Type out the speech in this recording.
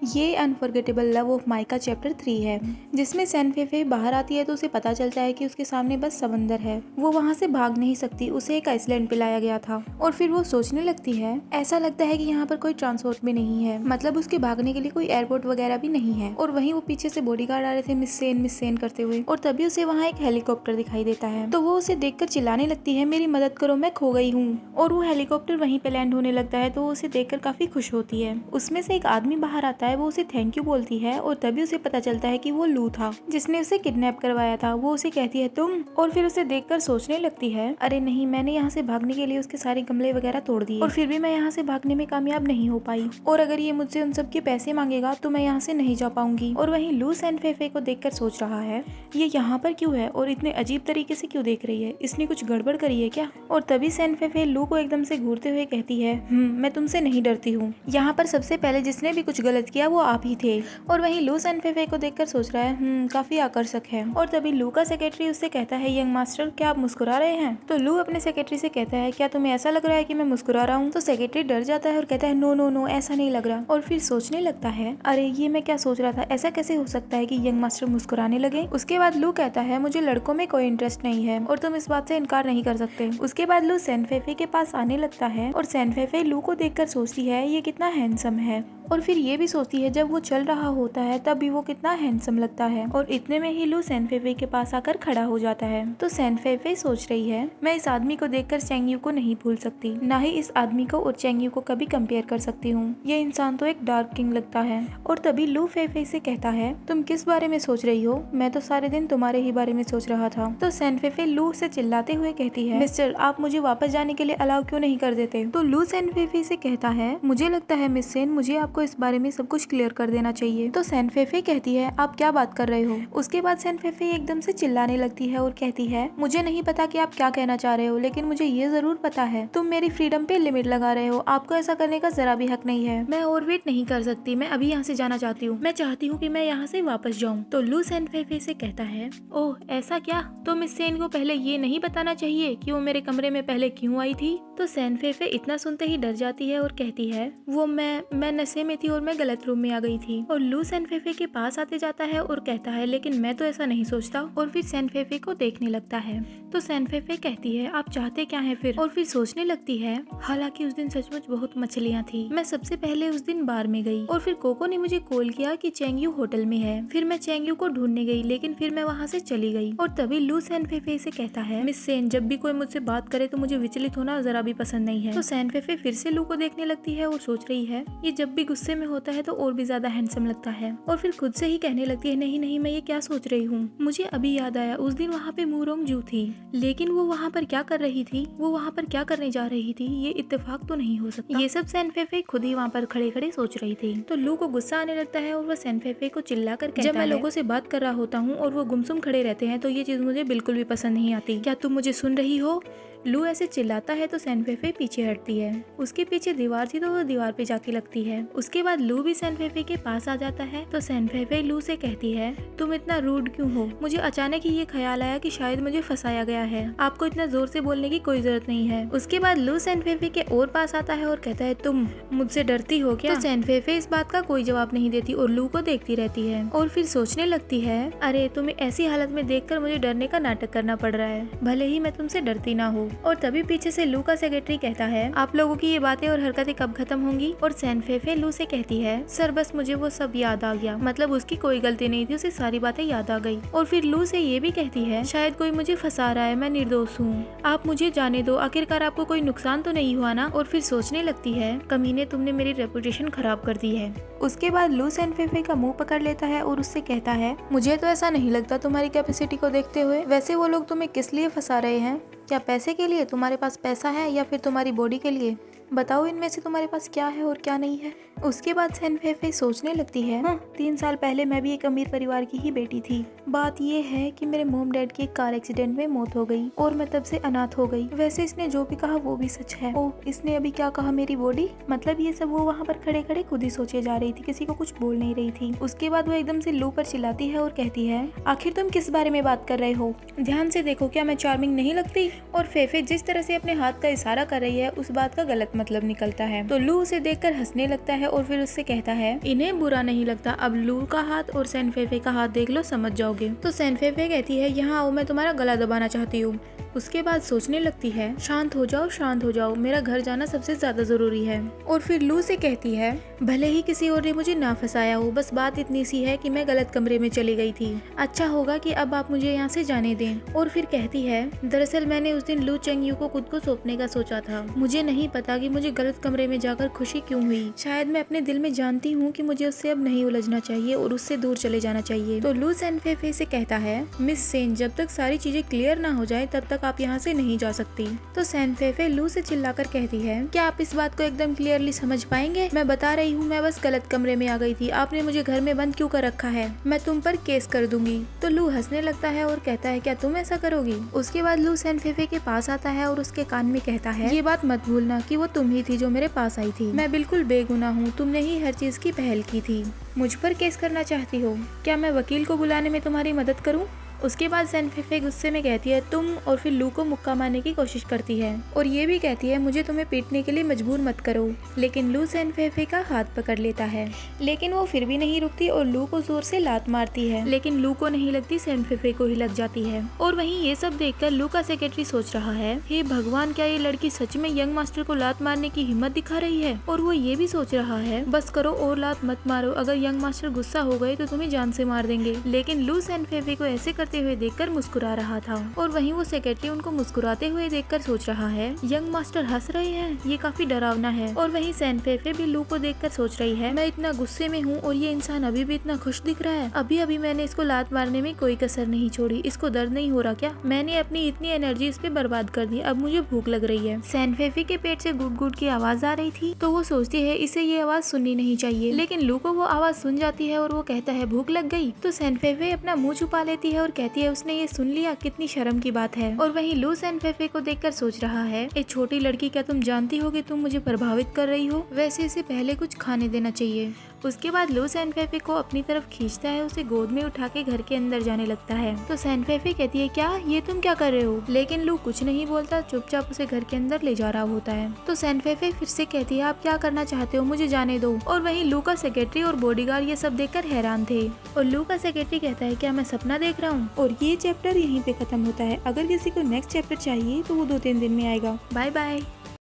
ये unforgettable love of mica chapter 3 है, जिसमें सैन फेफे बाहर आती है तो उसे पता चलता है कि उसके सामने बस समंदर है। वो वहाँ से भाग नहीं सकती, उसे एक आइसलैंड पे लाया गया था। और फिर वो सोचने लगती है, ऐसा लगता है कि यहाँ पर कोई ट्रांसपोर्ट भी नहीं है, मतलब उसके भागने के लिए कोई एयरपोर्ट वगैरह भी नहीं है। और वहीं वो पीछे से बॉडीगार्ड आ रहे थे मिस सेन करते हुए, और तभी उसे वहाँ एक हेलीकॉप्टर दिखाई देता है। तो वो उसे देखकर चिल्लाने लगती है, मेरी मदद करो, मैं खो गई हूँ। और वो हेलीकॉप्टर वहीं पे लैंड होने लगता है तो वो उसे देखकर काफी खुश होती है। उसमें से एक आदमी बाहर आता है, वो उसे थैंक यू बोलती है और तभी उसे पता चलता है कि वो लू था जिसने उसे किडनैप करवाया था। वो उसे कहती है तुम, और फिर उसे देखकर सोचने लगती है, अरे नहीं, मैंने यहाँ से भागने के लिए उसके सारे गमले वगैरह तोड़ दिए और फिर भी मैं यहाँ से भागने में कामयाब नहीं हो पाई, और अगर ये मुझसे उन सब के पैसे मांगेगा तो मैं यहाँ से नहीं जा पाऊंगी। और वहीं लू सैन फेफे को देखकर सोच रहा है, ये यहाँ पर क्यों है और इतने अजीब तरीके से क्यों देख रही है, इसने कुछ गड़बड़ करी है क्या। और तभी सैन फेफे लू को एकदम से घूरते हुए कहती है, मैं तुमसे नहीं डरती हूँ, यहाँ पर सबसे पहले जिसने भी कुछ गलत किया वो आप ही थे। और वहीं लू सैन फेफे को देखकर सोच रहा है, काफी आकर्षक है। और तभी लू का सेक्रेटरी उससे कहता है, यंग मास्टर क्या आप मुस्कुरा रहे हैं। तो लू अपने सेक्रेटरी से कहता है, क्या तुम्हें ऐसा लग रहा है कि मैं मुस्कुरा रहा हूँ। तो सेक्रेटरी डर जाता है और कहता है, नो नो नो, ऐसा नहीं लग रहा। और फिर सोचने लगता है, अरे ये मैं क्या सोच रहा था, ऐसा कैसे हो सकता है कि यंग मास्टर मुस्कुराने लगे। उसके बाद लू कहता है, मुझे लड़कों में कोई इंटरेस्ट नहीं है और तुम इस बात से इनकार नहीं कर सकते। उसके बाद लू सैन फेफे के पास आने लगता है और सैन फेफे लू को देखकर सोचती है, ये कितना हैंडसम है। और फिर ये भी सोचती है, जब वो चल रहा होता है तब भी वो कितना हैंडसम लगता है। और इतने में ही लू सैन फेफे के पास आकर खड़ा हो जाता है। तो सैन फेफे सोच रही है, मैं इस आदमी को देखकर चेंग यू को नहीं भूल सकती, ना ही इस आदमी को और चेंग यू को कभी कंपेयर कर सकती हूँ। ये इंसान तो एक डार्क किंग लगता है। और तभी लू फेफे से कहता है, तुम किस बारे में सोच रही हो, मैं तो सारे दिन तुम्हारे ही बारे में सोच रहा था। तो सैन फेफे लू से चिल्लाते हुए कहती है, मिस्टर आप मुझे वापस जाने के लिए अलाउ क्यों नहीं कर देते। तो लू सैन फेफे से कहता है, मुझे लगता है मिस सेन, मुझे आपको इस बारे में सब कुछ क्लियर कर देना चाहिए। तो सैन फेफे कहती है, आप क्या बात कर रहे हो। उसके बाद सैन फेफे एकदम से चिल्लाने लगती है और कहती है, मुझे नहीं पता कि आप क्या कहना चाह रहे हो, लेकिन मुझे ये जरूर पता है तुम मेरी फ्रीडम पे लिमिट लगा रहे हो, आपको ऐसा करने का जरा भी हक नहीं है। मैं और वेट नहीं कर सकती, मैं अभी यहाँ से जाना चाहती हूँ, मैं चाहती हूँ कि मैं यहाँ से वापस जाऊँ। तो लू सैन फेफे से कहता है, ओह ऐसा क्या, तो मिस सेन को पहले ये नहीं बताना चाहिए कि वो मेरे कमरे में पहले क्यों आई थी। तो सैन फेफे इतना सुनते ही डर जाती है और कहती है, वो मैं नशे में थी और मैं गलत रूम में आ गई थी। और लू सैन फेफे के पास आते जाता है और कहता है, लेकिन मैं तो ऐसा नहीं सोचता। और फिर सैन फेफे को देखने लगता है। तो सैन फेफे कहती है, आप चाहते क्या है फिर। और फिर सोचने लगती है, हालांकि उस दिन सचमुच बहुत मछलियाँ थी, मैं सबसे पहले उस दिन बार में गई और फिर कोको ने मुझे कॉल किया कि चेंग यू होटल में है। फिर मैं चेंग यू को ढूंढने गई, लेकिन फिर मैं वहाँ से चली गई। और तभी लू सैन फेफे से कहता है, मिस सेन जब भी कोई मुझसे बात करे तो मुझे विचलित होना जरा भी पसंद नहीं है। तो सैन फेफे फिर से लू को देखने लगती है और सोच रही है, ये जब भी गुस्से में होता है तो और भी ज्यादा हैंडसम लगता है। और फिर खुद से ही कहने लगती है, नहीं नहीं, मैं ये क्या सोच रही हूँ, मुझे अभी याद आया उस दिन वहाँ पे मूरोंग जू थी, लेकिन वो वहाँ पर क्या कर रही थी, वो वहाँ पर क्या करने जा रही थी, ये इत्तेफाक तो नहीं हो सकता। ये सब सैन फेफे खुद ही वहाँ पर खड़े खड़े सोच रही थी। तो लू को गुस्सा आने लगता है और वह सैन फेफे को चिल्ला कर कहता है, जब मैं लोगों से बात कर रहा होता हूँ और वो गुमसुम खड़े रहते हैं तो ये चीज मुझे बिल्कुल भी पसंद नहीं आती, क्या तुम मुझे सुन रही हो। लू ऐसे चिल्लाता है तो सैन फेफे पीछे हटती है। उसके पीछे दीवार थी तो वो दीवार पे जाके लगती है। उसके बाद लू भी सैन फेफे के पास आ जाता है। तो सैन फेफे लू से कहती है, तुम इतना रूड क्यों हो, मुझे अचानक ही ये ख्याल आया कि शायद मुझे फंसाया गया है, आपको इतना जोर से बोलने की कोई जरूरत नहीं है। उसके बाद लू सैन फेफे के और पास आता है और कहता है, तुम मुझसे डरती हो क्या। तो सैन फेफे इस बात का कोई जवाब नहीं देती और लू को देखती रहती है। और फिर सोचने लगती है, अरे तुम्हें ऐसी हालत में देखकर मुझे डरने का नाटक करना पड़ रहा है, भले ही मैं तुमसे डरती ना हो। और तभी पीछे से लू का सेक्रेटरी कहता है, आप लोगों की ये बातें और हरकतें कब खत्म होंगी। और सैन फेफे लू से कहती है, सर बस मुझे वो सब याद आ गया, मतलब उसकी कोई गलती नहीं थी, उसे सारी बातें याद आ गई। और फिर लू से ये भी कहती है, शायद कोई मुझे फंसा रहा है, मैं निर्दोष हूँ, आप मुझे जाने दो, आखिरकार आपको कोई नुकसान तो नहीं हुआ ना। और फिर सोचने लगती है, कमीने तुमने मेरी रेपुटेशन खराब कर दी है। उसके बाद लू सैन फेफे का मुंह पकड़ लेता है और उससे कहता है, मुझे तो ऐसा नहीं लगता तुम्हारी कैपेसिटी को देखते हुए, वैसे वो लोग तुम्हें किस लिए फंसा रहे हैं, क्या पैसे के लिए, तुम्हारे पास पैसा है, या फिर तुम्हारी बॉडी के लिए, बताओ इनमें से तुम्हारे पास क्या है और क्या नहीं है। उसके बाद सैन फेफे सोचने लगती है, 3 साल पहले मैं भी एक अमीर परिवार की ही बेटी थी, बात ये है कि मेरे मॉम डैड की एक कार एक्सीडेंट में मौत हो गई और मैं तब से अनाथ हो गई। वैसे इसने जो भी कहा वो भी सच है। ओह, इसने अभी क्या कहा, मेरी बॉडी, मतलब ये सब वो वहाँ पर खड़े खड़े खुद ही सोचे जा रही थी, किसी को कुछ बोल नहीं रही थी। उसके बाद वो एकदम से लू पर चिल्लाती है और कहती है, आखिर तुम किस बारे में बात कर रहे हो, ध्यान से देखो, क्या मैं चार्मिंग नहीं लगती। और फेफे जिस तरह से अपने हाथ का इशारा कर रही है उस बात का गलत मतलब निकलता है। तो लू उसे देखकर हंसने लगता है और फिर उससे कहता है इन्हें बुरा नहीं लगता, अब लू का हाथ और सैनफेफे का हाथ देख लो, समझ जाओगे। तो सैनफेफे कहती है यहाँ आओ, मैं तुम्हारा गला दबाना चाहती हूँ। उसके बाद सोचने लगती है शांत हो जाओ, मेरा घर जाना सबसे ज्यादा जरूरी है। और फिर लू से कहती है भले ही किसी और ने मुझे ना फंसाया हो, बस बात इतनी सी है कि मैं गलत कमरे में चली गई थी। अच्छा होगा कि अब आप मुझे यहाँ से जाने दें। और फिर कहती है दरअसल मैंने उस दिन लू चेंगयू को खुद को सौंपने का सोचा था। मुझे नहीं पता कि मुझे गलत कमरे में जाकर खुशी क्यों हुई। शायद मैं अपने दिल में जानती हूँ कि मुझे उससे अब नहीं उलझना चाहिए और उससे दूर चले जाना चाहिए। तो लू सैनफेफे से कहता है मिस सेन, जब तक सारी चीजें क्लियर ना हो जाए तब तक आप यहाँ से नहीं जा सकती। तो सैनफेफे लू से चिल्लाकर कहती है क्या आप इस बात को एकदम क्लियरली समझ पाएंगे? मैं बता रही हूँ मैं बस गलत कमरे में आ गई थी, आपने मुझे घर में बंद क्यों कर रखा है? मैं तुम पर केस कर दूंगी। तो लू हंसने लगता है और कहता है क्या तुम ऐसा करोगी? उसके बाद लू सैनफेफे के पास आता है और उसके कान में कहता है ये बात मत भूलना कि वो तुम ही थी जो मेरे पास आई थी। मैं बिल्कुल बेगुनाह हूँ, तुमने ही हर चीज की पहल की थी। मुझ पर केस करना चाहती हो? क्या मैं वकील को बुलाने में तुम्हारी मदद करूँ? उसके बाद सैनफेफे गुस्से में कहती है तुम, और फिर लू को मुक्का मारने की कोशिश करती है और ये भी कहती है मुझे तुम्हें पीटने के लिए मजबूर मत करो। लेकिन लू सैनफेफे का हाथ पकड़ लेता है, लेकिन वो फिर भी नहीं रुकती और लू को जोर से लात मारती है। लेकिन लू को नहीं लगती, सैनफेफे को ही लग जाती है। और वहीं ये सब देखकर लू का सेक्रेटरी सोच रहा है हे भगवान, क्या ये लड़की सच में यंग मास्टर को लात मारने की हिम्मत दिखा रही है? और वो ये भी सोच रहा है बस करो और लात मत मारो, अगर यंग मास्टर गुस्सा हो गए तो तुम्हें जान से मार देंगे। लेकिन लू सैनफेफे को ऐसे करते हुए देखकर मुस्कुरा रहा था और वहीं वो सेक्रेटरी उनको मुस्कुराते हुए देखकर सोच रहा है यंग मास्टर हंस रहे हैं, ये काफी डरावना है। और वहीं सैनफेफे भी लू को देखकर सोच रही है मैं इतना गुस्से में हूँ और ये इंसान अभी भी इतना खुश दिख रहा है। अभी अभी मैंने इसको लात मारने में कोई कसर नहीं छोड़ी, इसको दर्द नहीं हो रहा क्या? मैंने अपनी इतनी एनर्जी इस पे बर्बाद कर दी, अब मुझे भूख लग रही है। सैनफेफे के पेट से गुट गुट की आवाज आ रही थी तो वो सोचती है इसे ये आवाज सुननी नहीं चाहिए, लेकिन लू को वो आवाज सुन जाती है और वो कहता है भूख लग गई। तो सैनफेफे अपना मुंह छुपा लेती है और कहती है उसने ये सुन लिया, कितनी शर्म की बात है। और वहीं लू सैनफेफे को देखकर सोच रहा है एक छोटी लड़की, क्या तुम जानती हो कि तुम मुझे प्रभावित कर रही हो? वैसे इसे पहले कुछ खाने देना चाहिए। उसके बाद लू सैनफेफे को अपनी तरफ खींचता है, उसे गोद में उठा के घर के अंदर जाने लगता है। तो सैनफेफे कहती है क्या ये तुम क्या कर रहे हो? लेकिन लू कुछ नहीं बोलता, चुपचाप उसे घर के अंदर ले जा रहा होता है। तो सैनफेफे फिर से कहती है आप क्या करना चाहते हो, मुझे जाने दो। और वहीं लू का सेक्रेटरी और बॉडीगार्ड ये सब देखकर हैरान थे। और लू का सेक्रेटरी कहता है क्या मैं सपना देख रहा हूँ? और ये चैप्टर यहीं पे खत्म होता है। अगर किसी को नेक्स्ट चैप्टर चाहिए तो वो 2-3 दिन में आएगा। Bye bye.